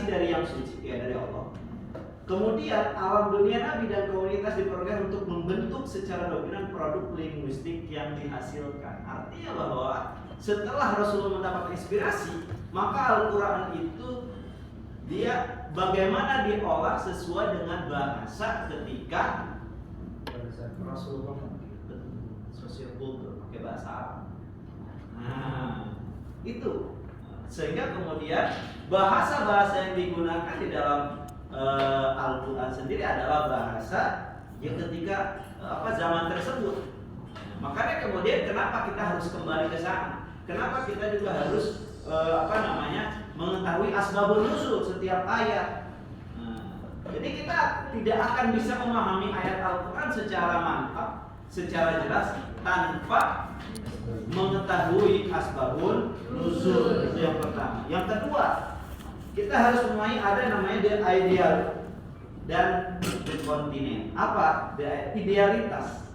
dari yang suci, ya dari Allah. Kemudian alam dunia nabi dan komunitas diperoleh untuk membentuk secara dominan produk linguistik yang dihasilkan. Artinya bahwa setelah Rasulullah mendapat inspirasi, maka Al-Quran itu dia bagaimana diolah sesuai dengan bahasa ketika Rasulullah sosiopultur pakai bahasa Arab. Nah, itu sehingga kemudian bahasa-bahasa yang digunakan di dalam Al-Quran sendiri adalah bahasa yang ketika zaman tersebut. Makanya kemudian kenapa kita harus kembali ke sana? Kenapa kita juga harus mengetahui asbabun nuzul setiap ayat? Jadi kita tidak akan bisa memahami ayat Al-Quran secara mantap, secara jelas tanpa mengetahui asbabun nuzul. Itu yang pertama. Yang kedua, kita harus memahami ada namanya ideal dan kontinen. Apa? Idealitas.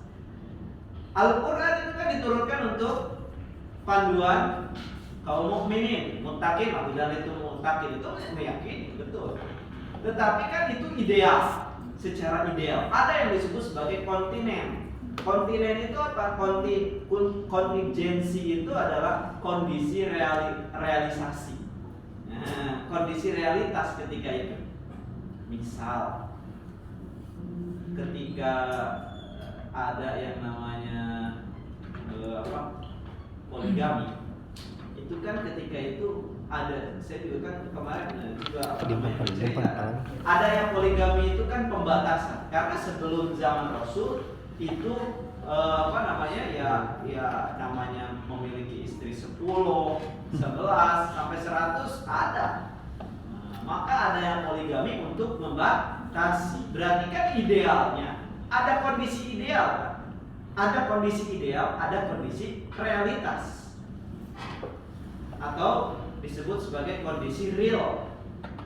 Al-Quran itu kan diturunkan untuk panduan kaum mukminin, muttaqin. Apabila itu muttaqin itu meyakini, betul. Tetapi kan itu ideal, secara ideal. Ada yang disebut sebagai kontinen. Kontinen itu apa? Kontingensi itu adalah kondisi realisasi. Nah, kondisi realitas ketika itu. Misal, ketika ada yang namanya poligami, itu kan ketika itu ada, saya juga kan kemarin juga ada yang poligami itu kan pembatasan, karena sebelum zaman Rasul itu namanya memiliki istri 10, 11 sampai 100 ada. Maka ada yang poligami untuk membatasi. Berarti kan idealnya ada kondisi ideal kan? Ada kondisi ideal, ada kondisi realitas. Atau disebut sebagai kondisi real.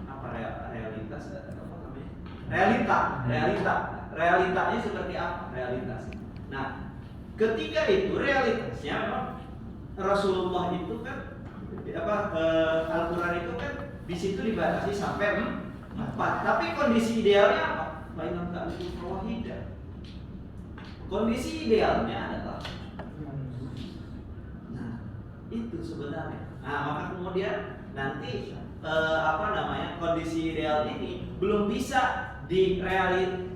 Apa realitas? Apa namanya? Realitanya seperti apa? Realitas. Nah, ketika itu realitasnya memang Rasulullah itu kan Al-Quran itu kan di situ dibatasi sampai 4. Tapi kondisi idealnya apa? Bainal ta'lif wahidah. Kondisi idealnya adalah itu sebenarnya. Nah, maka kemudian nanti kondisi ideal ini belum bisa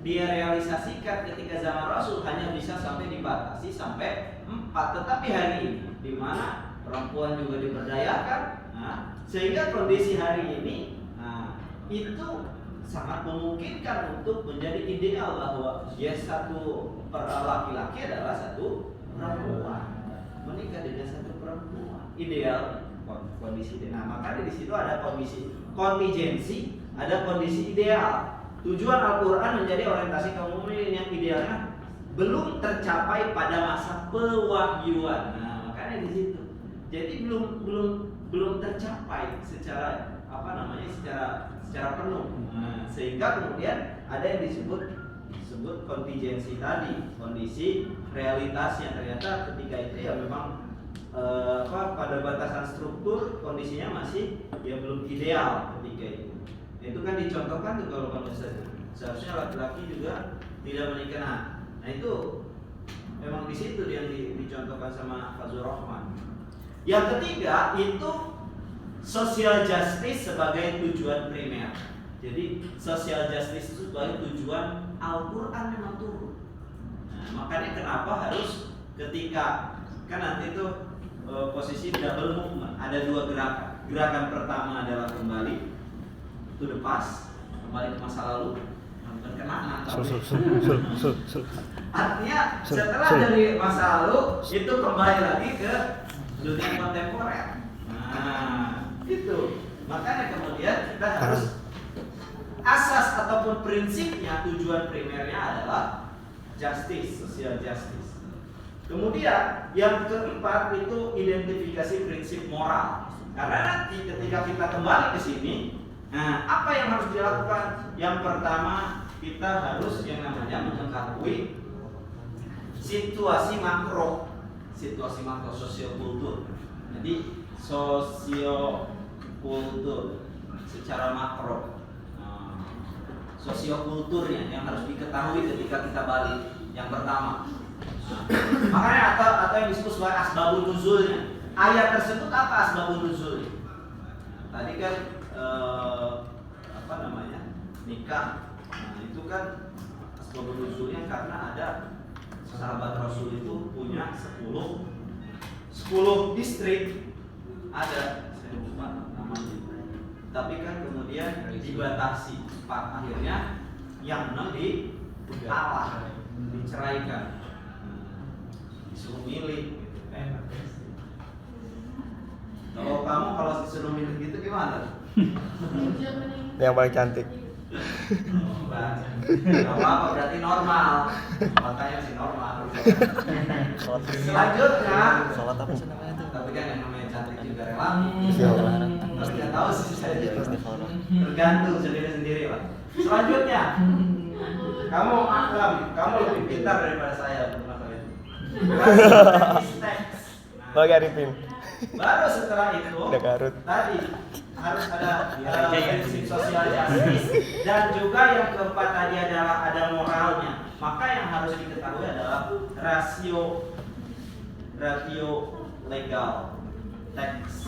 direalisasikan ketika zaman Rasul, hanya bisa sampai dibatasi sampai 4. Tetapi hari ini di mana perempuan juga diberdayakan, sehingga kondisi hari ini itu sangat memungkinkan untuk menjadi ideal bahwa satu laki-laki adalah satu perempuan, menikah dengan satu perempuan, ideal kondisi ideal. Nah, makanya di situ ada kondisi kontingensi, ada kondisi ideal. Tujuan Al-Quran menjadi orientasi kaum mukminin yang idealnya belum tercapai pada masa pewahyuan. Nah, makanya di situ. Jadi belum tercapai secara secara penuh. Nah, sehingga kemudian ada yang disebut kontingensi tadi, kondisi realitas yang ternyata ketika itu ya memang pada batasan struktur kondisinya masih ya belum ideal ketika itu. Itu kan dicontohkan tuh kalau seharusnya laki-laki juga tidak menikah. Nah itu memang di situ yang dicontohkan sama Fazlur Rahman. Yang ketiga itu social justice sebagai tujuan primer. Jadi social justice itu sebagai tujuan Al-Quran memang turun. Nah, makanya kenapa harus ketika kan nanti itu posisi double movement, ada 2 gerakan. Gerakan pertama adalah kembali to the past, kembali ke masa lalu, bukan kenangan. Artinya setelah dari masa lalu itu kembali lagi ke dunia kontemporer. Nah, itu. Makanya kemudian kita harus asas ataupun prinsipnya, tujuan primernya adalah justice, social justice. Kemudian yang keempat itu identifikasi prinsip moral. Karena nanti ketika kita kembali ke sini, nah apa yang harus dilakukan? Yang pertama kita harus yang namanya mengetahui situasi makro sosiokultur. Jadi sosiokultur. secara makro, sosiokulturnya yang harus diketahui ketika kita balik. Yang pertama, makanya atau yang disebut sebagai asbabun nuzulnya. Ayat tersebut apa asbabun nuzulnya? Tadi kan nikah. Nah, itu kan asbabun nuzulnya karena ada sahabat Rasul itu punya 10 distrik, ada, saya lupa namanya. Tapi kan kemudian dibatasi 4, akhirnya yang 6 ditalak, diceraikan, disuruh milih gitu. Kalau disuruh milih gitu gimana? Yang paling cantik. Gak apa-apa, berarti normal. Makanya masih normal. Selanjutnya, Sholat apa sih namanya itu? tapi kan yang namanya cantik juga relatif. Tapi nggak tahu sih saya. Istighfarah. Tergantung sendiri-sendiri lah. Selanjutnya, kamu lebih pintar daripada saya masalah itu. Bagi Arifin. Baru setelah itu, Udah garut. tadi harus ada prinsip sosial justice, dan juga yang keempat tadi adalah ada moralnya. Maka yang harus diketahui adalah rasio legal teks.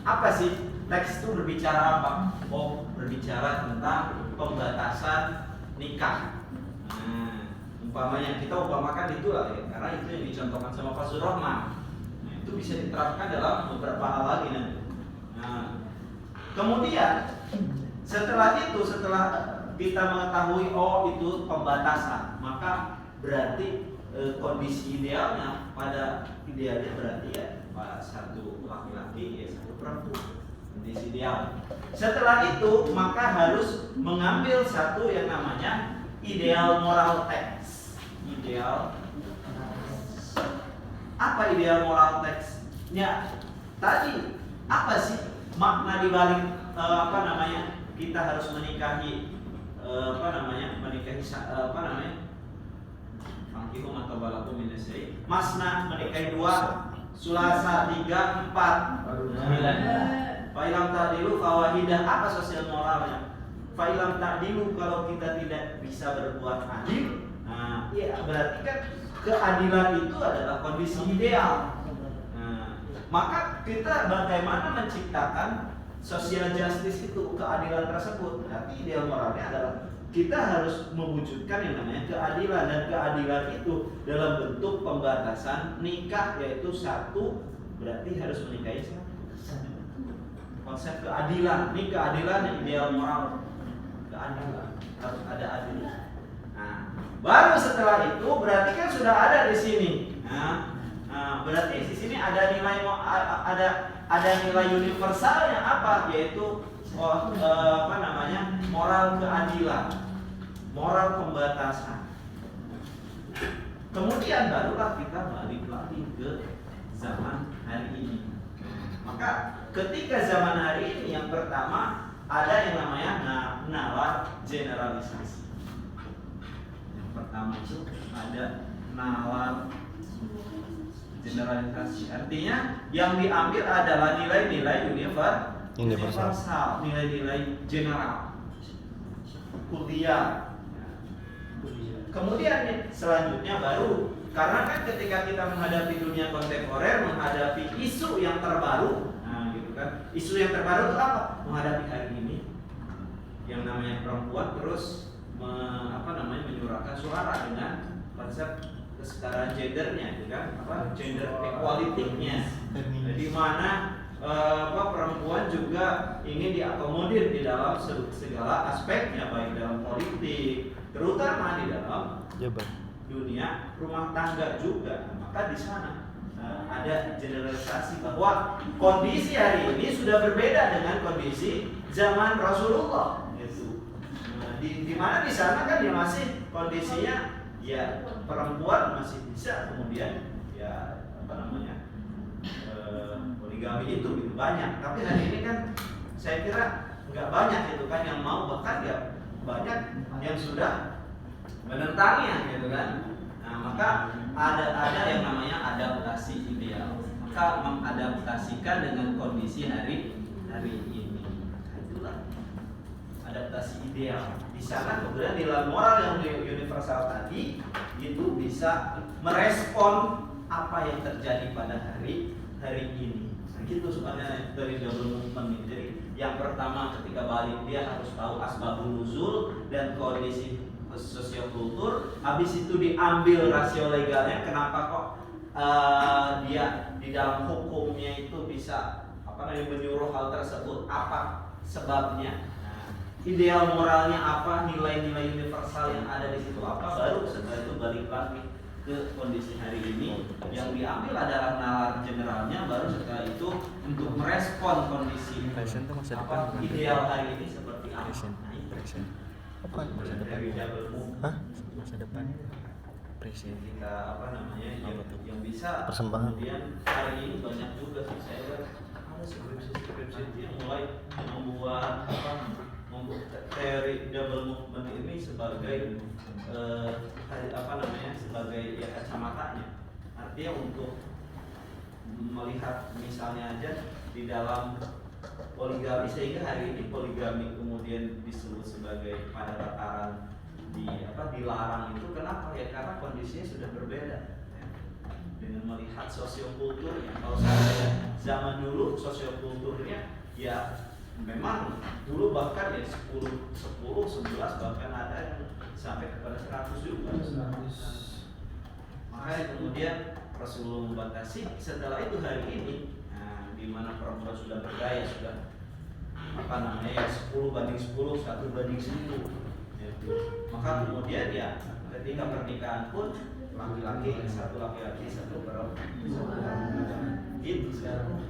Apa sih teks itu berbicara apa? Oh, berbicara tentang pembatasan nikah. Umpamanya kita umpamakan itu lah ya, karena itu yang dicontohkan sama Pak Surahman. Itu bisa diterapkan dalam beberapa hal lagi nanti. Nah, kemudian setelah kita mengetahui oh itu pembatasan, maka berarti kondisi idealnya berarti ya satu laki-laki ya satu perempuan, kondisi ideal. Setelah itu maka harus mengambil satu yang namanya ideal moral teks. Apa ideal moral teksnya? Tadi apa sih makna dibalik kita harus menikahi Fangkihum atau balakum minasai. Masna menikahi 2, sulasa 3, 4, 9. Fa'ilam ta'dilu fawahidah. Apa sosial moralnya? Fa'ilam ta'dilu, kalau kita tidak bisa berbuat adil, nah iya berarti kan keadilan itu adalah kondisi ideal. Nah, maka kita bagaimana menciptakan social justice itu, keadilan tersebut. Berarti ideal moralnya adalah kita harus mewujudkan yang namanya keadilan, dan keadilan itu dalam bentuk pembatasan nikah, yaitu satu berarti harus menikahi satu. Konsep keadilan, ini keadilan yang ideal moral, keadilan harus ada adil. Nah, baru setelah itu berarti kan sudah ada di sini. Nah, berarti di sini ada nilai ada nilai universalnya apa? Yaitu moral keadilan, moral pembatasan. Kemudian barulah kita balik lagi ke zaman hari ini. Maka ketika zaman hari ini yang pertama ada yang namanya nalar generalisasi. Yang pertama itu ada nalar generalisasi. Artinya yang diambil adalah nilai-nilai universal, nilai-nilai general, kuliah. Kemudian selanjutnya baru, karena kan ketika kita menghadapi dunia kontemporer, menghadapi isu yang terbaru, nah gitu kan, isu yang terbaru itu apa? Menghadapi hari ini, yang namanya perempuan terus menyuarakan suara dengan konsep kesetaraan gendernya, gitu kan? Gender equality-nya, di mana perempuan juga ingin diakomodir di dalam segala aspeknya, baik dalam politik, terutama di dalam dunia rumah tangga juga. Maka di sana ada generalisasi bahwa kondisi hari ini sudah berbeda dengan kondisi zaman Rasulullah. Gitu. Di mana di sana kan ya masih kondisinya ya perempuan masih bisa kemudian ya poligami itu gitu banyak. Tapi hari ini kan saya kira nggak banyak itu kan yang mau, bahkan ya banyak yang sudah menentangnya gitu kan. Nah, maka ada yang namanya adaptasi ideal. Maka mengadaptasikan dengan kondisi hari ini. Itu batasi ideal. Di sana kemudian nilai moral yang universal tadi itu bisa merespon apa yang terjadi pada hari ini. Nah, gitu sebenarnya dari double movement ini. Jadi yang pertama ketika balik dia harus tahu asbabun nuzul dan kondisi sosiokultur. Habis itu diambil rasio legalnya, kenapa kok dia di dalam hukumnya itu bisa menyuruh hal tersebut, apa sebabnya, ideal moralnya apa, nilai-nilai universal yang ada di situ apa, baru setelah itu balik lagi ke kondisi hari ini. Yang diambil adalah nalar generalnya, baru setelah itu untuk merespon kondisi apa ideal hari ini seperti apa. Nah, itu Masa depan. dari double move. Hah? Masa depan. Presiden. Kita yang bisa Persembahan. kemudian hari ini banyak juga sih saya lihat ada skripsi yang mulai membuat teori double movement ini sebagai sebagai ya kacamatanya. Artinya untuk melihat misalnya aja di dalam poligami, sehingga hari ini poligami kemudian disebut sebagai pada tataran dilarang itu kenapa ya, karena kondisinya sudah berbeda ya. Dengan melihat sosiokulturnya, kalau saya zaman dulu sosiokulturnya ya memang dulu bahkan ya 10, 11 bahkan ada yang sampai kepada 100 juga. Makanya kemudian Rasulullah membatasi. Setelah itu hari ini di mana perempuan sudah berdaya, sudah 10 banding 10, 1 banding 10 gitu. Maka kemudian ya ketika pernikahan pun laki-laki, satu laki-laki, satu perempuan gitu sekarang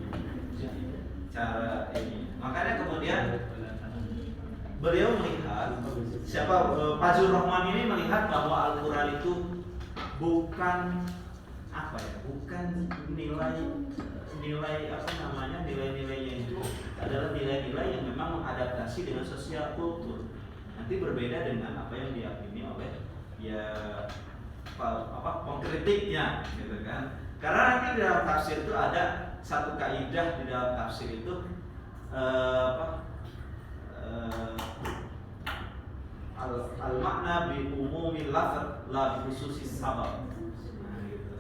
cara ini. Makanya kemudian beliau melihat Pak Zulrahman ini melihat bahwa Al-Quran itu bukan bukan nilai-nilainya itu adalah nilai-nilai yang memang mengadaptasi dengan sosial kultur. Nanti berbeda dengan apa yang diyakini oleh pengkritiknya, gitu kan? Karena nanti di dalam tafsir itu ada satu kaidah di dalam tafsir itu al-makna bi umumil lafaz la bi khususis sabab.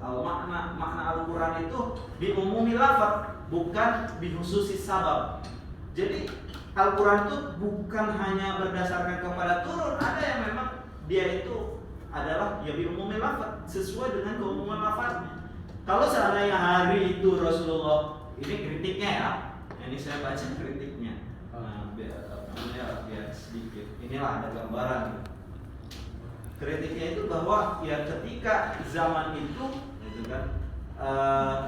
Makna Al-Quran itu bi umumil lafaz, bukan bi khususis sabab. Jadi Al-Quran itu bukan hanya berdasarkan kepada turun, ada yang memang dia itu adalah ya bi umumil lafaz, sesuai dengan keumuman lafaznya. Kalau seandainya hari itu Rasulullah, ini kritiknya ya, ini saya baca kritiknya. Biar sedikit. Inilah ada gambaran. Kritiknya itu bahwa ya ketika zaman itu, gitu kan,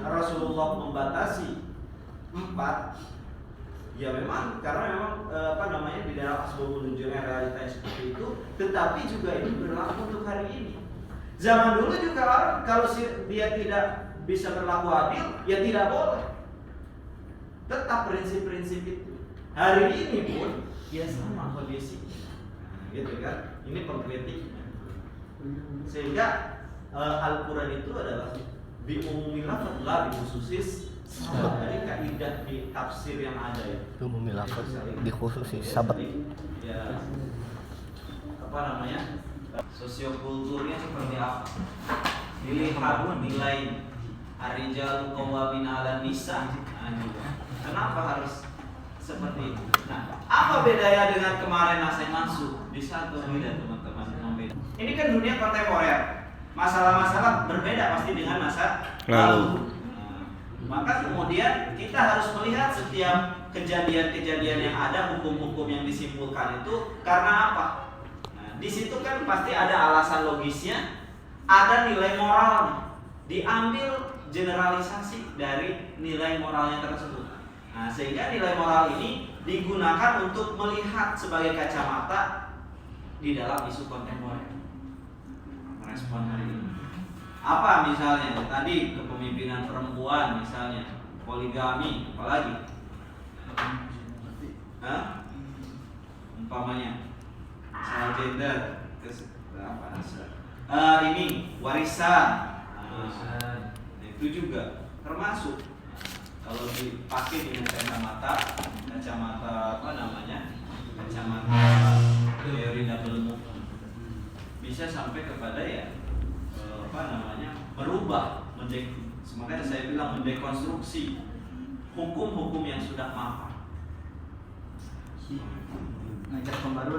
Rasulullah membatasi 4, ya memang karena memang di dalam asbabun nuzulnya realita yang seperti itu, tetapi juga ini berlaku untuk hari ini. Zaman dulu juga orang kalau dia tidak bisa berlaku adil, ya tidak boleh. Tetap prinsip-prinsip itu. Hari ini pun ya sama kondisinya, gitu kan? Ini pengkritiknya. Sehingga Al-Quran itu adalah bi umumil lafaz la bi khususis sabab. Jadi kaidah di tafsir yang ada ya. Umumil lafaz di khususis sabab. Ya sosiokulturnya seperti apa? Dilihat nilai ar-rijalu qawwamuna 'alan nisa. Kenapa harus seperti itu? Nah, apa bedanya dengan kemarin Nasai Mansur? Bisa tuh beda teman-teman, membeda. Ini kan dunia kontemporer. Masalah-masalah berbeda pasti dengan masa lalu. Maka kemudian kita harus melihat setiap kejadian-kejadian yang ada, hukum-hukum yang disimpulkan itu karena apa? Nah, di situ kan pasti ada alasan logisnya, ada nilai moralnya. Diambil generalisasi dari nilai moralnya tersebut. Nah, sehingga nilai moral ini digunakan untuk melihat sebagai kacamata di dalam isu kontemporer. Respon hari ini. Apa misalnya? Tadi kepemimpinan perempuan misalnya, poligami, apalagi? Umpamanya soal gender, ini warisan. Itu juga termasuk. Kalau dipakai dengan kacamata kacamata bisa sampai kepada ya merubah, makanya saya bilang mendekonstruksi hukum-hukum yang sudah mapan. Ngajak pembaruan